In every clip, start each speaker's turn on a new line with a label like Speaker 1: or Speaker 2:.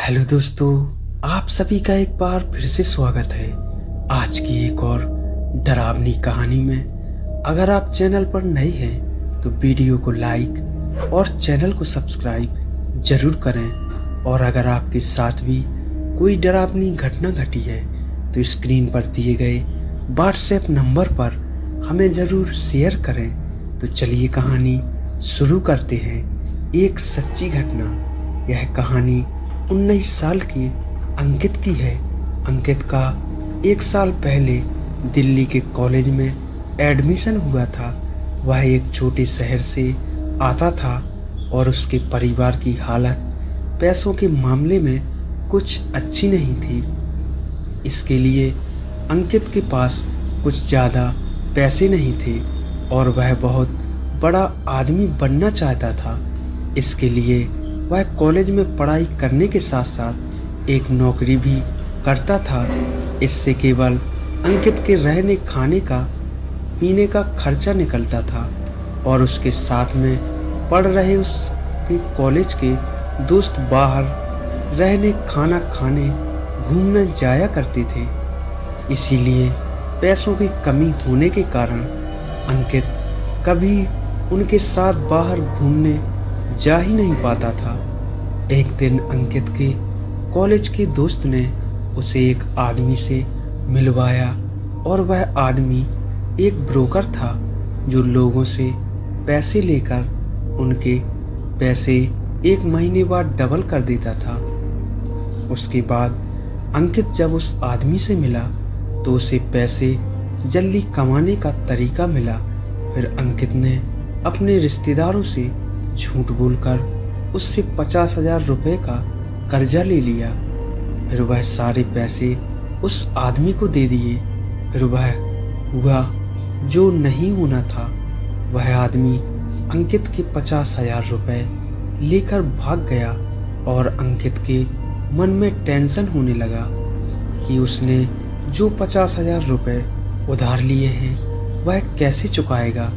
Speaker 1: Hello दोस्तों, आप सभी का एक बार फिर से स्वागत है आज की एक और डरावनी कहानी में। अगर आप चैनल पर नए हैं तो वीडियो को लाइक और चैनल को सब्सक्राइब जरूर करें। और अगर आपके साथ भी कोई डरावनी घटना घटी है तो स्क्रीन पर दिए गए व्हाट्सएप नंबर पर हमें ज़रूर शेयर करें। तो चलिए कहानी शुरू करते हैं। एक सच्ची घटना। यह कहानी 19 साल की अंकित की है। अंकित का 1 साल पहले दिल्ली के कॉलेज में एडमिशन हुआ था। वह एक छोटे शहर से आता था और उसके परिवार की हालत पैसों के मामले में कुछ अच्छी नहीं थी। इसके लिए अंकित के पास कुछ ज़्यादा पैसे नहीं थे और वह बहुत बड़ा आदमी बनना चाहता था। इसके लिए वह कॉलेज में पढ़ाई करने के साथ साथ एक नौकरी भी करता था। इससे केवल अंकित के रहने खाने का पीने का खर्चा निकलता था और उसके साथ में पढ़ रहे उसके कॉलेज के दोस्त बाहर रहने, खाना खाने, घूमने जाया करते थे। इसीलिए पैसों की कमी होने के कारण अंकित कभी उनके साथ बाहर घूमने जा ही नहीं पाता था। एक दिन अंकित के कॉलेज के दोस्त ने उसे एक आदमी से मिलवाया और वह आदमी एक ब्रोकर था जो लोगों से पैसे लेकर उनके पैसे 1 महीने बाद डबल कर देता था। उसके बाद अंकित जब उस आदमी से मिला तो उसे पैसे जल्दी कमाने का तरीका मिला। फिर अंकित ने अपने रिश्तेदारों से झूठ बोलकर उससे 50,000 रुपये का कर्जा ले लिया। फिर वह सारे पैसे उस आदमी को दे दिए। फिर वह हुआ जो नहीं होना था। वह आदमी अंकित के 50,000 रुपये लेकर भाग गया और अंकित के मन में टेंशन होने लगा कि उसने जो 50,000 रुपये उधार लिए हैं वह कैसे चुकाएगा।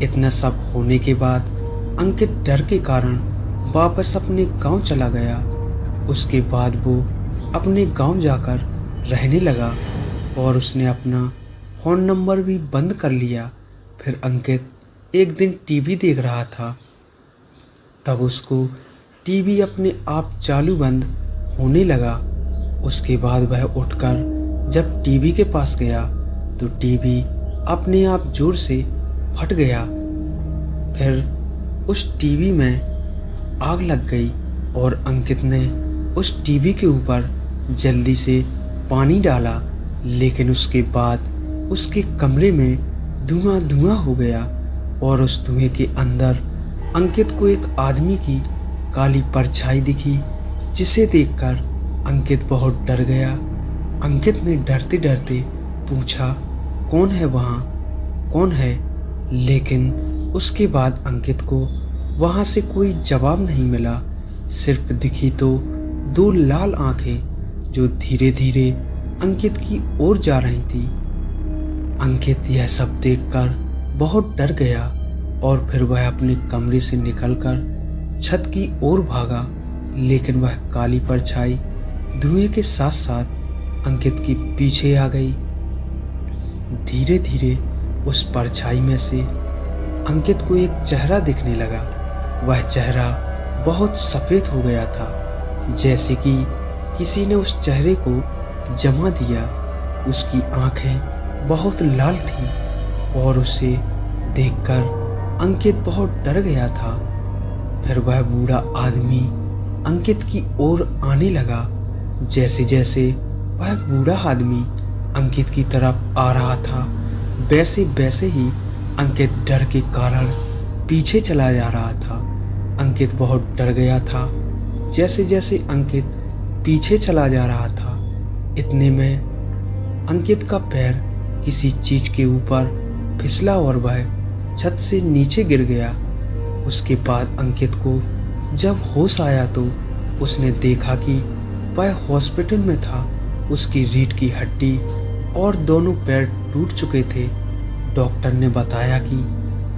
Speaker 1: इतना सब होने के बाद अंकित डर के कारण वापस अपने गांव चला गया। उसके बाद वो अपने गांव जाकर रहने लगा और उसने अपना फ़ोन नंबर भी बंद कर लिया। फिर अंकित एक दिन टीवी देख रहा था, तब उसको टीवी अपने आप चालू बंद होने लगा। उसके बाद वह उठकर जब टीवी के पास गया तो टीवी अपने आप जोर से फट गया। फिर उस टीवी में आग लग गई और अंकित ने उस टीवी के ऊपर जल्दी से पानी डाला, लेकिन उसके बाद उसके कमरे में धुआं धुआं हो गया और उस धुएं के अंदर अंकित को एक आदमी की काली परछाई दिखी, जिसे देखकर अंकित बहुत डर गया। अंकित ने डरते डरते पूछा, कौन है वहाँ, कौन है? लेकिन उसके बाद अंकित को वहाँ से कोई जवाब नहीं मिला। सिर्फ दिखी तो 2 लाल आंखें जो धीरे धीरे अंकित की ओर जा रही थी। अंकित यह सब देखकर बहुत डर गया और फिर वह अपने कमरे से निकलकर छत की ओर भागा, लेकिन वह काली परछाई धुएं के साथ साथ अंकित के पीछे आ गई। धीरे धीरे उस परछाई में से अंकित को एक चेहरा दिखने लगा। वह चेहरा बहुत सफ़ेद हो गया था, जैसे कि किसी ने उस चेहरे को जमा दिया। उसकी आंखें बहुत लाल थीं और उसे देखकर अंकित बहुत डर गया था। फिर वह बूढ़ा आदमी अंकित की ओर आने लगा। जैसे जैसे वह बूढ़ा आदमी अंकित की तरफ आ रहा था, वैसे वैसे ही अंकित डर के कारण पीछे चला जा रहा था। अंकित बहुत डर गया था। जैसे जैसे अंकित पीछे चला जा रहा था, इतने में अंकित का पैर किसी चीज के ऊपर फिसला और वह छत से नीचे गिर गया। उसके बाद अंकित को जब होश आया तो उसने देखा कि वह हॉस्पिटल में था। उसकी रीढ़ की हड्डी और दोनों पैर टूट चुके थे। डॉक्टर ने बताया कि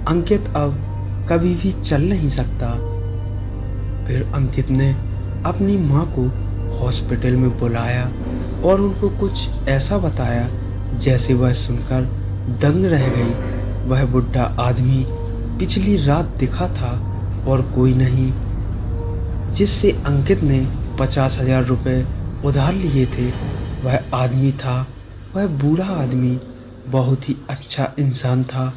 Speaker 1: अंकित अब कभी भी चल नहीं सकता। फिर अंकित ने अपनी माँ को हॉस्पिटल में बुलाया और उनको कुछ ऐसा बताया जैसे वह सुनकर दंग रह गई। वह बुढ़ा आदमी पिछली रात दिखा था और कोई नहीं जिससे अंकित ने 50,000 रुपये उधार लिए थे, वह आदमी था। वह बूढ़ा आदमी बहुत ही अच्छा इंसान था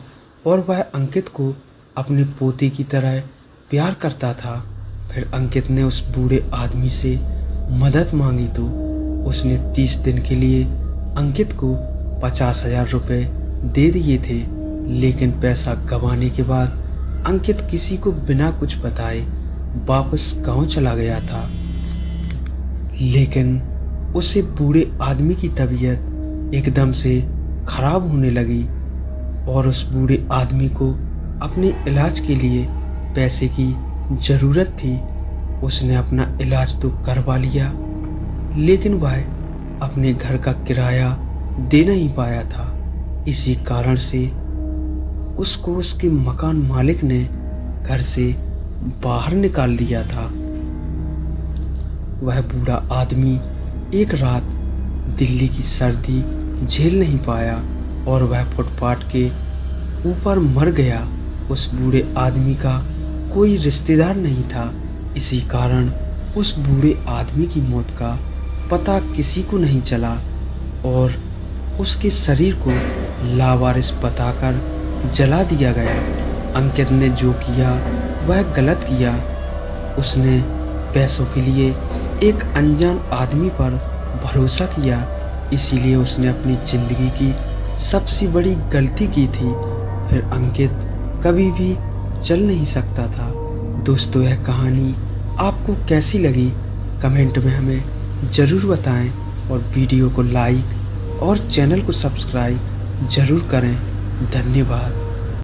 Speaker 1: और वह अंकित को अपने पोते की तरह प्यार करता था। फिर अंकित ने उस बूढ़े आदमी से मदद मांगी तो उसने 30 दिन के लिए अंकित को 50,000 रुपये दे दिए थे, लेकिन पैसा गंवाने के बाद अंकित किसी को बिना कुछ बताए वापस गांव चला गया था। लेकिन उसे बूढ़े आदमी की तबीयत एकदम से खराब होने लगी और उस बूढ़े आदमी को अपने इलाज के लिए पैसे की ज़रूरत थी। उसने अपना इलाज तो करवा लिया, लेकिन वह अपने घर का किराया दे नहीं पाया था। इसी कारण से उसको उसके मकान मालिक ने घर से बाहर निकाल दिया था। वह बूढ़ा आदमी एक रात दिल्ली की सर्दी झेल नहीं पाया और वह फुटपाथ के ऊपर मर गया। उस बूढ़े आदमी का कोई रिश्तेदार नहीं था, इसी कारण उस बूढ़े आदमी की मौत का पता किसी को नहीं चला और उसके शरीर को लावारिस बताकर जला दिया गया। अंकित ने जो किया वह गलत किया। उसने पैसों के लिए एक अनजान आदमी पर भरोसा किया, इसीलिए उसने अपनी ज़िंदगी की सबसे बड़ी गलती की थी। फिर अंकित कभी भी चल नहीं सकता था। दोस्तों, यह कहानी आपको कैसी लगी कमेंट में हमें ज़रूर बताएं और वीडियो को लाइक और चैनल को सब्सक्राइब ज़रूर करें। धन्यवाद।